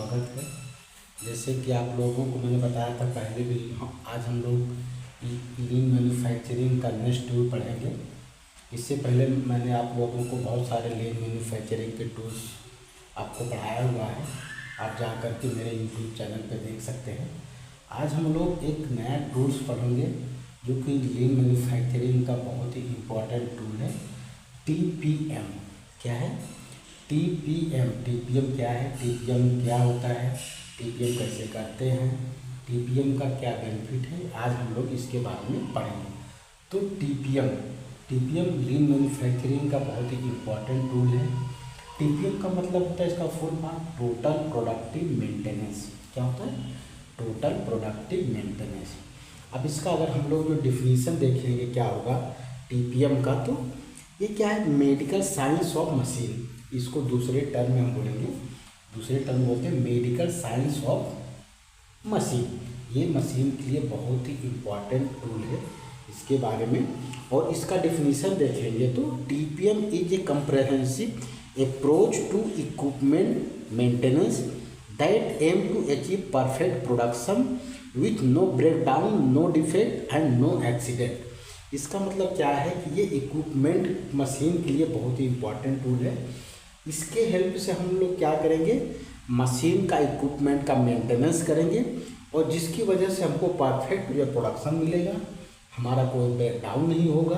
स्वागत है। जैसे कि आप लोगों को मैंने बताया था पहले भी, आज हम लोग लीन मैन्युफैक्चरिंग का नेक्स्ट टूल पढ़ेंगे। इससे पहले मैंने आप लोगों को बहुत सारे लीन मैन्युफैक्चरिंग के टूल्स आपको पढ़ाया हुआ है, आप जा कर के मेरे यूट्यूब चैनल पे देख सकते हैं। आज हम लोग एक नया टूल्स पढ़ेंगे जो कि लीन मैन्युफैक्चरिंग का बहुत ही इम्पोर्टेंट टूल है, TPM। क्या है? TPM। TPM क्या है? TPM क्या होता है? TPM कैसे करते हैं? TPM का क्या बेनिफिट है? आज हम लोग इसके बारे में पढ़ेंगे। तो TPM लीन मैन्युफैक्चरिंग का बहुत ही इम्पोर्टेंट टूल है। TPM का मतलब होता है, इसका full form total productive maintenance. क्या होता है? Total productive maintenance. अब इसका अगर हम लोग जो डिफिनीशन देखेंगे क्या होगा TPM का, तो ये क्या है? Medical science of machine. इसको दूसरे टर्म में हम बोलेंगे, दूसरे टर्म बोलते हैं मेडिकल साइंस ऑफ मशीन। ये मशीन के लिए बहुत ही इम्पॉर्टेंट टूल है, इसके बारे में। और इसका डिफिनीशन देखेंगे तो TPM is a comprehensive approach to equipment maintenance that aim to achieve perfect production with no breakdown, no defect and no accident. इसका मतलब क्या है कि ये इक्विपमेंट मशीन के लिए बहुत ही इम्पॉर्टेंट टूल है। इसके हेल्प से हम लोग क्या करेंगे? मशीन का इक्विपमेंट का मेंटेनेंस करेंगे और जिसकी वजह से हमको परफेक्ट जो प्रोडक्शन मिलेगा, हमारा कोई ब्रेक डाउन नहीं होगा,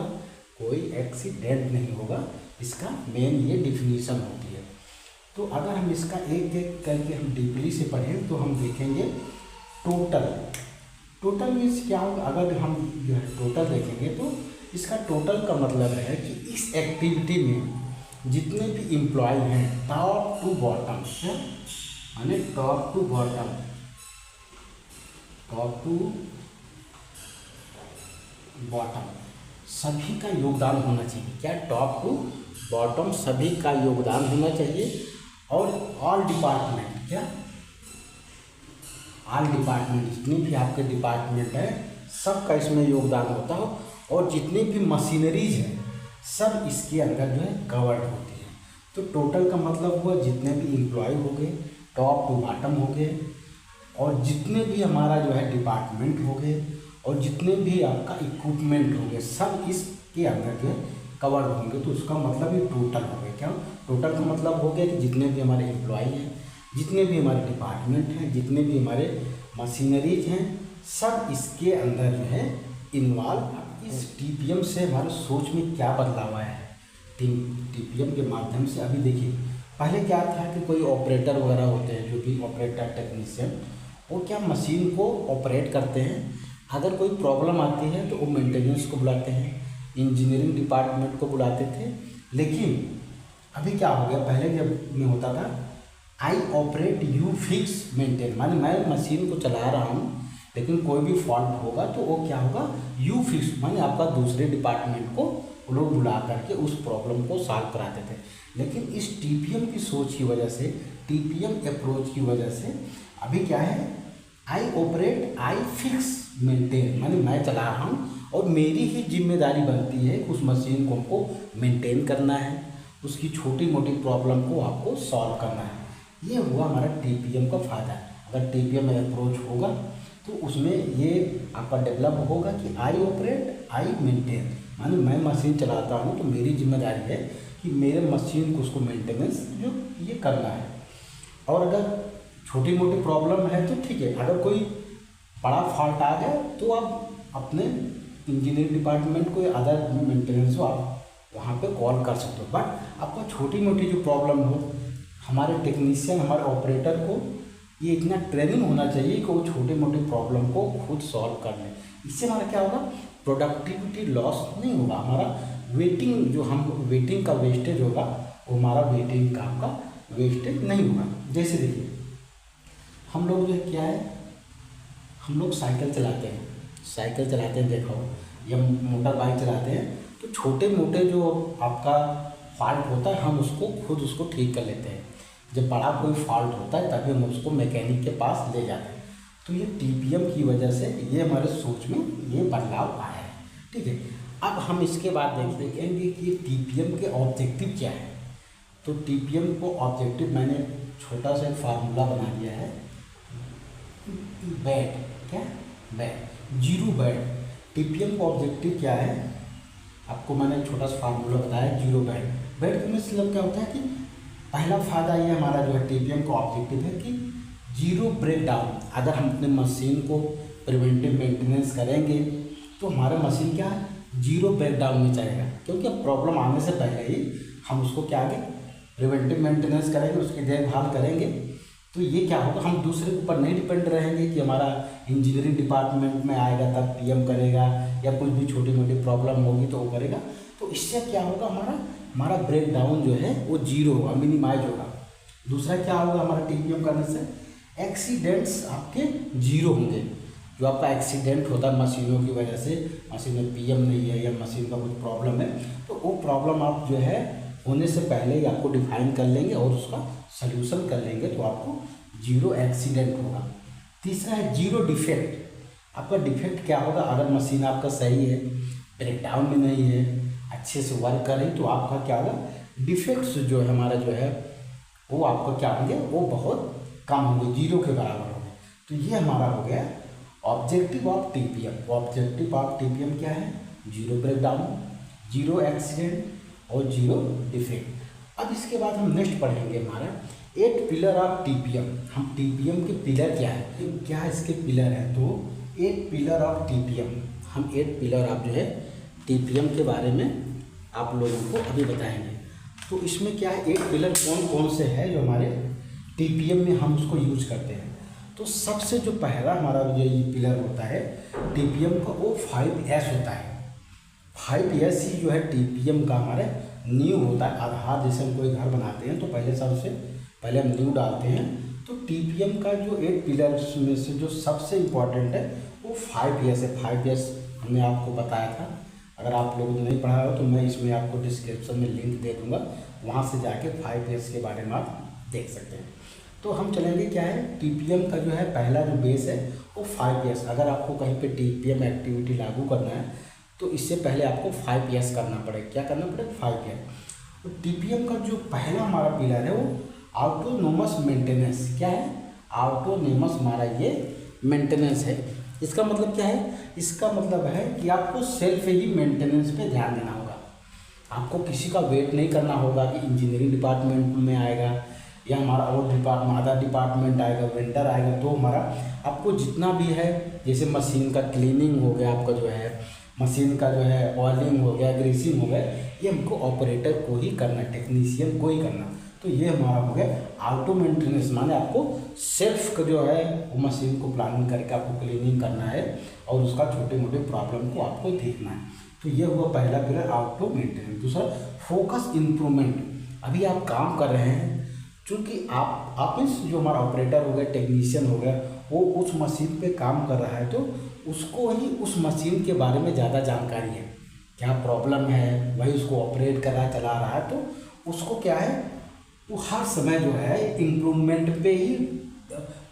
कोई एक्सीडेंट नहीं होगा। इसका मेन ये डिफिनीशन होती है। तो अगर हम इसका एक एक करके हम डीपली से पढ़ें तो हम देखेंगे टोटल मीन्स क्या होगा। अगर हम जो है टोटल देखेंगे तो इसका टोटल का मतलब है कि इस एक्टिविटी में जितने भी एम्प्लॉय हैं, टॉप टू बॉटम, यानी top to bottom, top to bottom सभी का योगदान होना चाहिए। क्या? टॉप टू बॉटम सभी का योगदान होना चाहिए। और ऑल डिपार्टमेंट, क्या? ऑल डिपार्टमेंट, जितने भी आपके डिपार्टमेंट हैं सबका इसमें योगदान होता हो। और जितनी भी मशीनरीज हैं सब इसके अंदर जो है कवर्ड होती है। तो टोटल का मतलब हुआ जितने भी एम्प्लॉय हो गए, टॉप टू बॉटम हो गए, और जितने भी हमारा जो है डिपार्टमेंट हो गए, और जितने भी आपका इक्विपमेंट हो गए, सब इसके अंदर जो है कवर्ड होंगे। तो उसका मतलब ये टोटल हो गया। क्या? टोटल का मतलब हो गया कि जितने भी हमारे एम्प्लॉय हैं, जितने भी हमारे डिपार्टमेंट हैं, जितने भी हमारे मशीनरीज हैं, सब इसके अंदर जो है इन्वॉल्व। इस TPM से हमारे सोच में क्या बदलाव आया है? TPM के माध्यम से अभी देखिए, पहले क्या था कि कोई ऑपरेटर वगैरह होते हैं, जो भी ऑपरेटर टेक्नीशियन, वो क्या मशीन को ऑपरेट करते हैं। अगर कोई प्रॉब्लम आती है तो वो मेंटेनेंस को बुलाते हैं, इंजीनियरिंग डिपार्टमेंट को बुलाते थे। लेकिन अभी क्या हो गया, पहले जब में होता था I operate you fix maintain, माने मैं मशीन को चला रहा हूँ लेकिन कोई भी फॉल्ट होगा तो वो क्या होगा? यू फिक्स, माने आपका दूसरे डिपार्टमेंट को वो लोग बुला करके उस प्रॉब्लम को सॉल्व कराते थे। लेकिन इस TPM की सोच की वजह से, TPM अप्रोच की वजह से अभी क्या है? I operate I fix maintain, माने मैं चला रहा हूँ और मेरी ही जिम्मेदारी बनती है उस मशीन को हमको मेंटेन करना है, उसकी छोटी मोटी प्रॉब्लम को आपको सॉल्व करना है। ये हुआ हमारा TPM का फ़ायदा। अगर TPM अप्रोच होगा तो उसमें ये आपका डेवलप होगा कि आई ऑपरेट आई मेंटेन, माने मैं मशीन चलाता हूँ तो मेरी जिम्मेदारी है कि मेरे मशीन को उसको मेंटेनेंस जो ये करना है। और अगर छोटी मोटी प्रॉब्लम है तो ठीक है, अगर कोई बड़ा फॉल्ट आ गया तो आप अपने इंजीनियरिंग डिपार्टमेंट को या अदर मेंटेनेंस को आप वहाँ पे कॉल कर सकते हो। बट आपको छोटी मोटी जो प्रॉब्लम हो, हमारे टेक्नीशियन, हमारे ऑपरेटर को ये इतना ट्रेनिंग होना चाहिए कि वो छोटे मोटे प्रॉब्लम को खुद सॉल्व कर लें। इससे हमारा क्या होगा? प्रोडक्टिविटी लॉस नहीं होगा। हमारा वेटिंग, जो हम वेटिंग का वेस्टेज होगा, वो हमारा वेटिंग का आपका वेस्टेज नहीं होगा। जैसे देखिए, हम लोग जो क्या है, हम लोग साइकिल चलाते हैं देखो, या मोटर बाइक चलाते हैं, तो छोटे मोटे जो आपका फॉल्ट होता है हम उसको खुद उसको ठीक कर लेते हैं। जब बड़ा कोई फॉल्ट होता है तभी हम उसको मैकेनिक के पास ले जाते हैं। तो ये TPM की वजह से ये हमारे सोच में ये बदलाव आया है। ठीक है, अब हम इसके बाद देखेंगे कि TPM के ऑब्जेक्टिव क्या है। तो TPM को ऑब्जेक्टिव मैंने छोटा सा एक फार्मूला बना दिया है, बेड, क्या बेड, जीरो बेड। टीपीएम का ऑब्जेक्टिव क्या है, आपको मैंने छोटा सा फार्मूला बताया, जीरो बेड। बेड का मतलब क्या होता है कि पहला फायदा ये हमारा जो है टीपीएम का ऑब्जेक्टिव है कि जीरो ब्रेक डाउन। अगर हम अपने मशीन को प्रिवेंटिव मेंटेनेंस करेंगे तो हमारा मशीन क्या है, जीरो ब्रेक डाउन में जाएगा, क्योंकि अब प्रॉब्लम आने से पहले ही हम उसको क्या आगे प्रिवेंटिव मेंटेनेंस करेंगे, उसकी देखभाल करेंगे। तो ये क्या होगा, हम दूसरे के ऊपर नहीं डिपेंड रहेंगे कि हमारा इंजीनियरिंग डिपार्टमेंट में आएगा तब पीएम करेगा, या कुछ भी छोटी मोटी प्रॉब्लम होगी तो वो करेगा। तो इससे क्या होगा, हमारा ब्रेक डाउन जो है वो जीरो होगा, मिनिमाइज होगा। दूसरा क्या होगा, हमारा टीपीएम करने से एक्सीडेंट्स आपके जीरो होंगे। जो आपका एक्सीडेंट होता है मशीनों की वजह से, मशीन में पीएम नहीं है या मशीन का कुछ प्रॉब्लम है, तो वो प्रॉब्लम आप जो है होने से पहले ही आपको डिफाइन कर लेंगे और उसका सल्यूशन कर लेंगे, तो आपको जीरो एक्सीडेंट होगा। तीसरा है जीरो डिफेक्ट। आपका डिफेक्ट क्या होगा, अगर मशीन आपका सही है, ब्रेक डाउन में नहीं है, अच्छे से वर्क कर रही, तो आपका क्या होगा, डिफेक्ट्स जो है हमारा जो है वो आपका क्या होंगे, वो बहुत कम होंगे, जीरो के बराबर होंगे। तो ये हमारा हो गया objective of TPM. Objective of TPM क्या है, zero break down, zero accident और जीरो डिफेक्ट। अब इसके बाद हम नेक्स्ट पढ़ेंगे हमारा 8 पिलर ऑफ टीपीएम। हम टीपीएम के पिलर क्या है, क्या इसके पिलर है, तो 8 पिलर ऑफ टीपीएम। हम 8 पिलर ऑफ जो है टीपीएम के बारे में आप लोगों को अभी बताएंगे। तो इसमें क्या है, 8 पिलर कौन कौन से है जो हमारे टीपीएम में हम उसको यूज करते हैं। तो सबसे जो पहला हमारा जो ये पिलर होता है टीपीएम का, वो 5S होता है। 5S ही जो है टीपीएम का हमारे नींव होता है, आधार। जैसे हम कोई घर बनाते हैं तो सबसे पहले हम नींव डालते हैं। तो टीपीएम का जो 8 पिलर्स में से जो सबसे इम्पॉर्टेंट है वो 5S है। 5S हमने आपको बताया था, अगर आप लोगों ने नहीं पढ़ा हो तो मैं इसमें आपको डिस्क्रिप्शन में लिंक दे दूँगा, वहाँ से जाके 5S के बारे में आप देख सकते हैं। तो हम चलेंगे क्या है, टीपीएम का जो है पहला जो बेस है वो 5S। अगर आपको कहीं पे टीपीएम एक्टिविटी लागू करना है तो इससे पहले आपको 5S करना पड़ेगा। क्या करना पड़ेगा, 5S। तो टीपीएम का जो पहला हमारा पिलर है वो ऑटोनोमस मेंटेनेंस। क्या है, ऑटोनोमस हमारा ये मेंटेनेंस है। इसका मतलब क्या है, इसका मतलब है कि आपको सेल्फ ही मेंटेनेंस पे ध्यान देना होगा। आपको किसी का वेट नहीं करना होगा कि इंजीनियरिंग डिपार्टमेंट में आएगा या हमारा और अदर डिपार्टमेंट आएगा, वेंडर आएगा, तो हमारा आपको जितना भी है, जैसे मशीन का क्लीनिंग हो गया, आपका जो है मशीन का जो है ऑयलिंग हो गया, ग्रीसिंग हो गया, ये हमको ऑपरेटर को ही करना, टेक्नीशियन को ही करना। तो ये हमारा हो गया ऑटो मेंटेनेंस, माने आपको सेल्फ का जो है वो मशीन को प्लानिंग करके आपको क्लीनिंग करना है और उसका छोटे मोटे प्रॉब्लम को आपको देखना है। तो ये हुआ पहला पिलर, ऑटो मेंटेनेंस। दूसरा फोकस इम्प्रूवमेंट। अभी आप काम कर रहे हैं, चूँकि आप इस जो हमारा ऑपरेटर हो गया, टेक्नीशियन हो गया, वो उस मशीन पे काम कर रहा है, तो उसको ही उस मशीन के बारे में ज़्यादा जानकारी है, क्या प्रॉब्लम है, वही उसको ऑपरेट कर रहा है, चला रहा है। तो उसको क्या है, वो हर समय जो है इम्प्रूवमेंट पे ही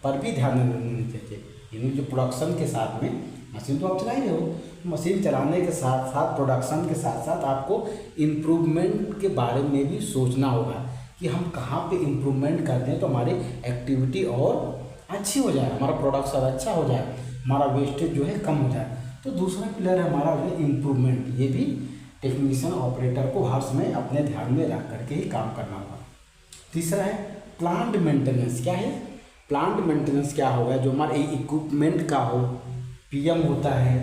पर भी ध्यान देना चाहिए। यानी जो प्रोडक्शन के साथ में मशीन तो आप चला ही रहे हो, मशीन चलाने के साथ साथ प्रोडक्शन के साथ साथ आपको इम्प्रूवमेंट के बारे में भी सोचना होगा कि हम कहाँ पे इम्प्रूवमेंट करते हैं तो हमारी एक्टिविटी और अच्छी हो जाए, हमारा प्रोडक्शन अच्छा हो जाए, हमारा वेस्टेज जो है कम हो जाए। तो दूसरा पिलर है हमारा जो है इम्प्रूवमेंट। ये भी टेक्नीशियन ऑपरेटर को हर समय अपने ध्यान में रख करके ही काम करना होगा। तीसरा है प्लांट मेंटेनेंस। क्या है, प्लांट मेंटेनेंस क्या होगा, जो हमारे इक्विपमेंट का हो, पीएम होता है,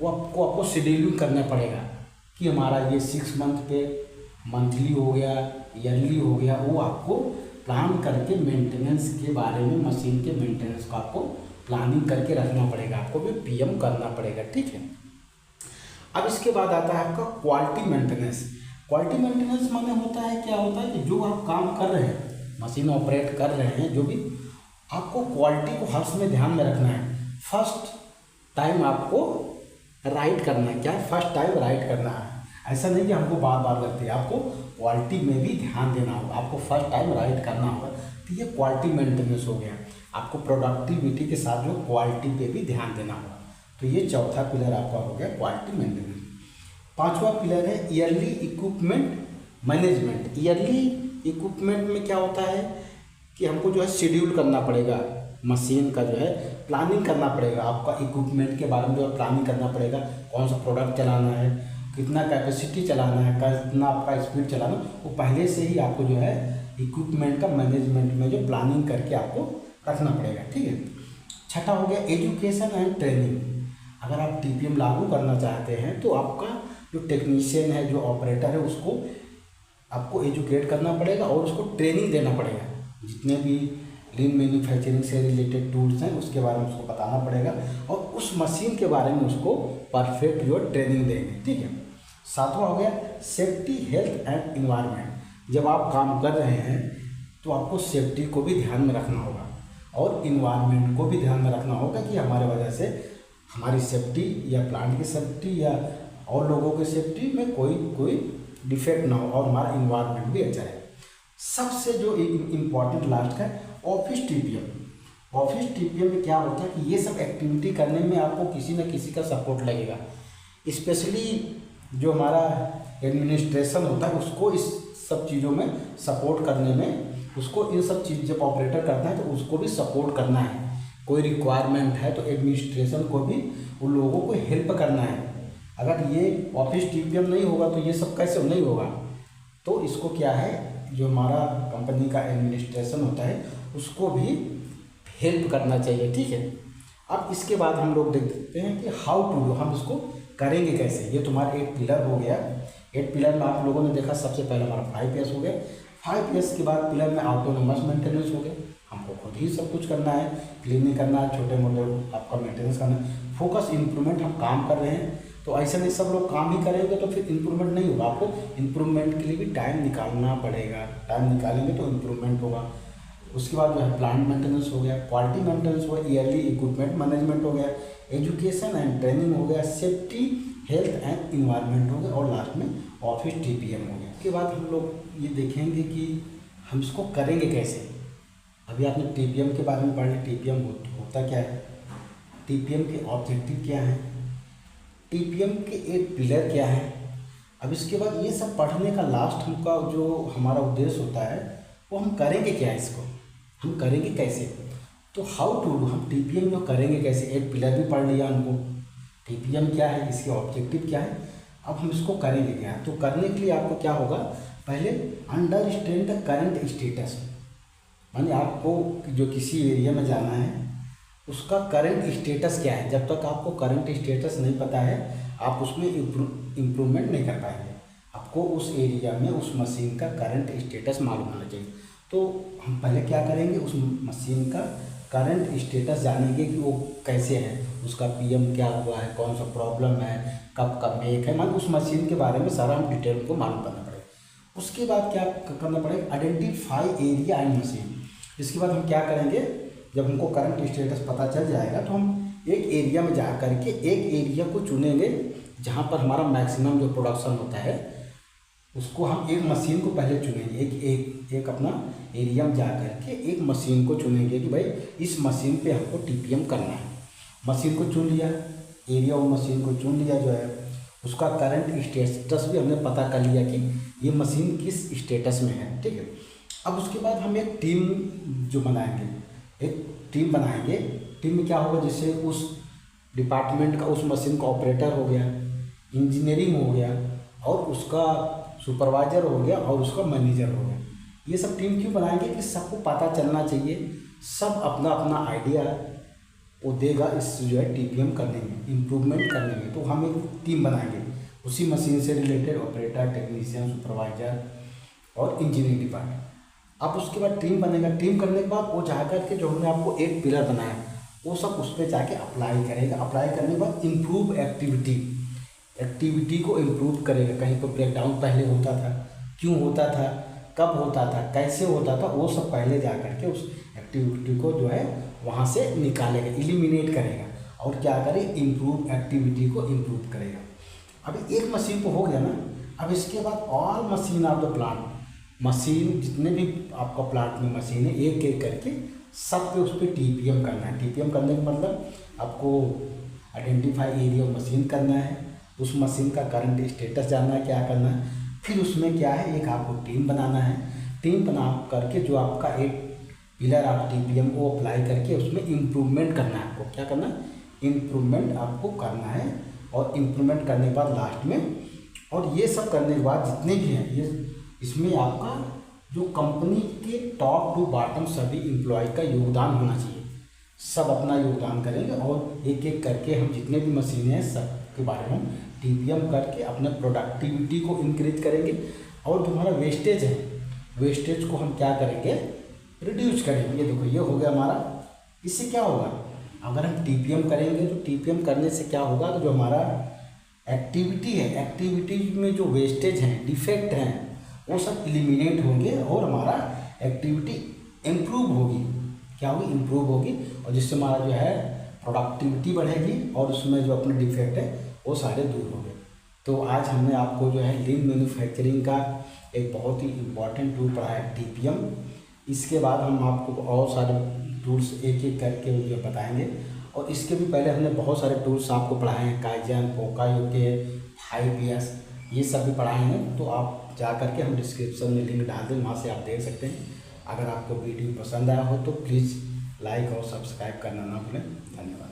वो आपको शेड्यूलिंग करना पड़ेगा कि हमारा ये 6 मंथ पे मंथली हो गया, ईयरली हो गया, वो आपको प्लान करके मेंटेनेंस के बारे में, मशीन के मेंटेनेंस को आपको प्लानिंग करके रखना पड़ेगा, आपको भी पीएम करना पड़ेगा, ठीक है। अब इसके बाद आता है आपका क्वालिटी मेंटेनेंस। क्वालिटी मेंटेनेंस माने होता है, क्या होता है कि जो आप काम कर रहे हैं, मशीन ऑपरेट कर रहे हैं, जो भी आपको क्वालिटी को हर समय ध्यान में रखना है। फर्स्ट टाइम आपको राइट करना है, क्या फर्स्ट टाइम राइट करना है, ऐसा नहीं कि हमको बार बार करते हैं, आपको क्वालिटी में भी ध्यान देना होगा, आपको फर्स्ट टाइम राइट करना होगा। तो ये क्वालिटी मेंटेनेंस हो गया। आपको प्रोडक्टिविटी के साथ जो क्वालिटी पे भी ध्यान देना होगा। तो ये चौथा पिलर आपका हो गया क्वालिटी मेंटेनेंस। पांचवा पिलर है yearly equipment management. Yearly equipment में क्या होता है, कि हमको जो है शेड्यूल करना पड़ेगा, मशीन का जो है प्लानिंग करना पड़ेगा, आपका इक्विपमेंट के बारे में जो है प्लानिंग करना पड़ेगा, कौन सा प्रोडक्ट चलाना है, कितना कैपेसिटी चलाना है, कितना आपका स्पीड चलाना, वो पहले से ही आपको जो है इक्विपमेंट का मैनेजमेंट में जो प्लानिंग करके आपको रखना पड़ेगा। ठीक है। छठा हो गया एजुकेशन एंड ट्रेनिंग। अगर आप टीपीएम लागू करना चाहते हैं तो आपका जो टेक्नीशियन है, जो ऑपरेटर है, उसको आपको एजुकेट करना पड़ेगा और उसको ट्रेनिंग देना पड़ेगा। जितने भी लीन मैन्युफैक्चरिंग से रिलेटेड टूल्स हैं उसके बारे में उसको बताना पड़ेगा और उस मशीन के बारे में उसको परफेक्ट जो ट्रेनिंग देंगे। ठीक है। सातवां हो गया सेफ्टी, हेल्थ एंड इन्वायरमेंट। जब आप काम कर रहे हैं तो आपको सेफ्टी को भी ध्यान में रखना होगा और इन्वायरमेंट को भी ध्यान में रखना होगा कि हमारे वजह से हमारी सेफ्टी या प्लांट की सेफ्टी या और लोगों की सेफ्टी में कोई डिफेक्ट ना हो और हमारा इन्वायरमेंट भी अच्छा है। सबसे जो इम्पॉर्टेंट लास्ट है ऑफिस टीपीएम। ऑफिस टीपीएम में क्या होता है कि ये सब एक्टिविटी करने में आपको किसी न किसी का सपोर्ट लगेगा। स्पेशली जो हमारा एडमिनिस्ट्रेशन होता है उसको इस सब चीज़ों में सपोर्ट करने में, उसको इन सब चीज़ जब ऑपरेटर करता है तो उसको भी सपोर्ट करना है। कोई रिक्वायरमेंट है तो एडमिनिस्ट्रेशन को भी उन लोगों को हेल्प करना है। अगर ये ऑफिस टीपीएम नहीं होगा तो ये सब कैसे नहीं होगा। तो इसको क्या है, जो हमारा कंपनी का एडमिनिस्ट्रेशन होता है उसको भी हेल्प करना चाहिए। ठीक है। अब इसके बाद हम लोग देखते हैं कि हाउ टू डू, हम इसको करेंगे कैसे। ये तुम्हारा 8 पिलर हो गया। 8 पिलर में आप लोगों ने देखा सबसे पहले हमारा 5S हो गया। 5S के बाद पिलर में ऑटोनोमस मेंटेनेंस हो गया। हमको खुद ही सब कुछ करना है, क्लीनिंग करना है, छोटे मोटे आपका मेंटेनेंस करना है। फोकस इम्प्रूवमेंट, हम काम कर रहे हैं तो ऐसे नहीं सब लोग काम ही करेंगे तो फिर इम्प्रूवमेंट नहीं होगा। आपको इम्प्रूवमेंट के लिए भी टाइम निकालना पड़ेगा, टाइम निकालेंगे तो इम्प्रूवमेंट होगा। उसके बाद जो है प्लांट मेंटेनेंस हो गया, क्वालिटी मेंटेनेंस हो गया, ईयरली इक्विपमेंट मैनेजमेंट हो गया, एजुकेशन एंड ट्रेनिंग हो गया, सेफ्टी, हेल्थ एंड इन्वायरमेंट हो गया और लास्ट में ऑफिस टीपीएम हो गया। उसके बाद हम लोग ये देखेंगे कि हम इसको करेंगे कैसे। अभी आपने टीपीएम के बारे में पढ़ लिया, टीपीएम होता क्या है, टीपीएम के ऑब्जेक्टिव क्या है, टीपीएम के 8 पिलर क्या है। अब इसके बाद ये सब पढ़ने का लास्ट हमका जो हमारा उद्देश्य होता है वो हम करेंगे क्या, इसको हम करेंगे कैसे। तो हाउ टू डू, हम टीपीएम जो करेंगे कैसे। 8 पिलर भी पढ़ लिया हमको, टीपीएम क्या है, इसके ऑब्जेक्टिव क्या है, अब हम इसको करेंगे क्या। तो करने के लिए आपको क्या होगा, पहले अंडरस्टैंड द करंट स्टेटस। माने आपको जो किसी एरिया में जाना है उसका करंट स्टेटस क्या है। जब तक आपको करंट स्टेटस नहीं पता है आप उसमें इम्प्रूवमेंट नहीं कर पाएंगे। आपको उस एरिया में उस मशीन का करंट स्टेटस मालूम होना चाहिए। तो हम पहले क्या करेंगे, उस मशीन का करंट स्टेटस जानेंगे कि वो कैसे है, उसका पीएम क्या हुआ है, कौन सा प्रॉब्लम है, कब का मेक है, मान उस मशीन के बारे में सारा हम डिटेल को मालूम करना पड़ेगा। उसके बाद क्या करना पड़ेगा, आइडेंटिफाई एरिया एंड मशीन। इसके बाद हम क्या करेंगे, जब हमको करंट स्टेटस पता चल जाएगा तो हम एक एरिया में जा करके एक एरिया को चुनेंगे जहाँ पर हमारा मैक्सिमम जो प्रोडक्शन होता है उसको हम एक मशीन को पहले चुनेंगे। एक अपना एरिया में जा करके एक मशीन को चुनेंगे कि भाई इस मशीन पे हमको टीपीएम करना है। मशीन को चुन लिया, एरिया और मशीन को चुन लिया, जो है उसका करंट स्टेटस भी हमने पता कर लिया कि ये मशीन किस स्टेटस में है। ठीक है। अब उसके बाद हम एक टीम जो बनाएंगे, एक टीम बनाएंगे। टीम में क्या होगा, जैसे उस डिपार्टमेंट का, उस मशीन का ऑपरेटर हो गया, इंजीनियरिंग हो गया और उसका सुपरवाइजर हो गया और उसका मैनेजर हो गया। ये सब टीम क्यों बनाएंगे कि सबको पता चलना चाहिए, सब अपना अपना आइडिया वो देगा इस जो है टीपीएम करने में, इम्प्रूवमेंट करने में। तो हम एक टीम बनाएंगे उसी मशीन से रिलेटेड, ऑपरेटर, टेक्नीशियन, सुपरवाइजर और इंजीनियरिंग डिपार्टमेंट। अब उसके बाद टीम बनेगा। टीम करने के बाद वो जा कर के जो हमने आपको 8 पिलर बनाया वो सब उस पर जाके अप्लाई करेगा। अप्लाई करने के बाद इम्प्रूव एक्टिविटी को इम्प्रूव करेगा। कहीं पर ब्रेकडाउन पहले होता था, क्यों होता था, कब होता था, कैसे होता था, वो सब पहले जा करके उस एक्टिविटी को जो है वहाँ से निकालेगा, एलिमिनेट करेगा और क्या करे, इम्प्रूव एक्टिविटी को इम्प्रूव करेगा। अभी एक मशीन तो हो गया ना। अब इसके बाद all machine of the plant, machine जितने भी आपका प्लांट में मशीन है एक एक करके सब पे उस पर टीपीएम करना है। टीपीएम करने का मतलब आपको आइडेंटिफाई एरिया मशीन करना है, उस मशीन का करंट स्टेटस जानना है, क्या करना है। फिर उसमें क्या है, एक आपको टीम बनाना है। टीम बना करके जो आपका एक पिलर ऑफ टीपीएम वो अप्लाई करके उसमें इम्प्रूवमेंट करना है आपको। क्या करना है? इम्प्रूवमेंट आपको करना है। और इम्प्रूवमेंट करने के बाद लास्ट में, और ये सब करने के बाद जितने भी हैं ये, इसमें आपका जो कंपनी के टॉप टू बॉटम सभी एम्प्लॉय का योगदान होना चाहिए। सब अपना योगदान करेंगे और एक एक करके हम जितने भी मशीनें हैं सब के बारे में हम टीपीएम करके अपने प्रोडक्टिविटी को इंक्रीज करेंगे। और जो हमारा वेस्टेज है, वेस्टेज को हम क्या करेंगे? रिड्यूस करेंगे। ये देखो, ये हो गया हमारा। इससे क्या होगा? अगर हम टीपीएम करेंगे तो टीपीएम करने से क्या होगा? तो जो हमारा एक्टिविटी है, एक्टिविटी में जो वेस्टेज हैं, डिफेक्ट हैं, वो सब एलिमिनेट होंगे और हमारा एक्टिविटी इम्प्रूव होगी। क्या होगी? इम्प्रूव होगी। और जिससे हमारा जो है प्रोडक्टिविटी बढ़ेगी और उसमें जो अपने डिफेक्ट है वो सारे दूर होंगे। तो आज हमने आपको जो है लीन मैन्युफैक्चरिंग का एक बहुत ही इम्पॉर्टेंट टूल पढ़ा है, टीपीएम। इसके बाद हम आपको और सारे टूल्स एक एक करके जो बताएंगे। और इसके भी पहले हमने बहुत सारे टूल्स आपको पढ़ाए हैं, काइजन, पोकायोके, 5PS, ये सब भी पढ़ाए हैं। तो आप जा करके हम डिस्क्रिप्शन में लिंक डाल दें, वहाँ से आप देख सकते हैं। अगर आपको वीडियो पसंद आया हो तो प्लीज़ लाइक और सब्सक्राइब करना ना भूलें। धन्यवाद।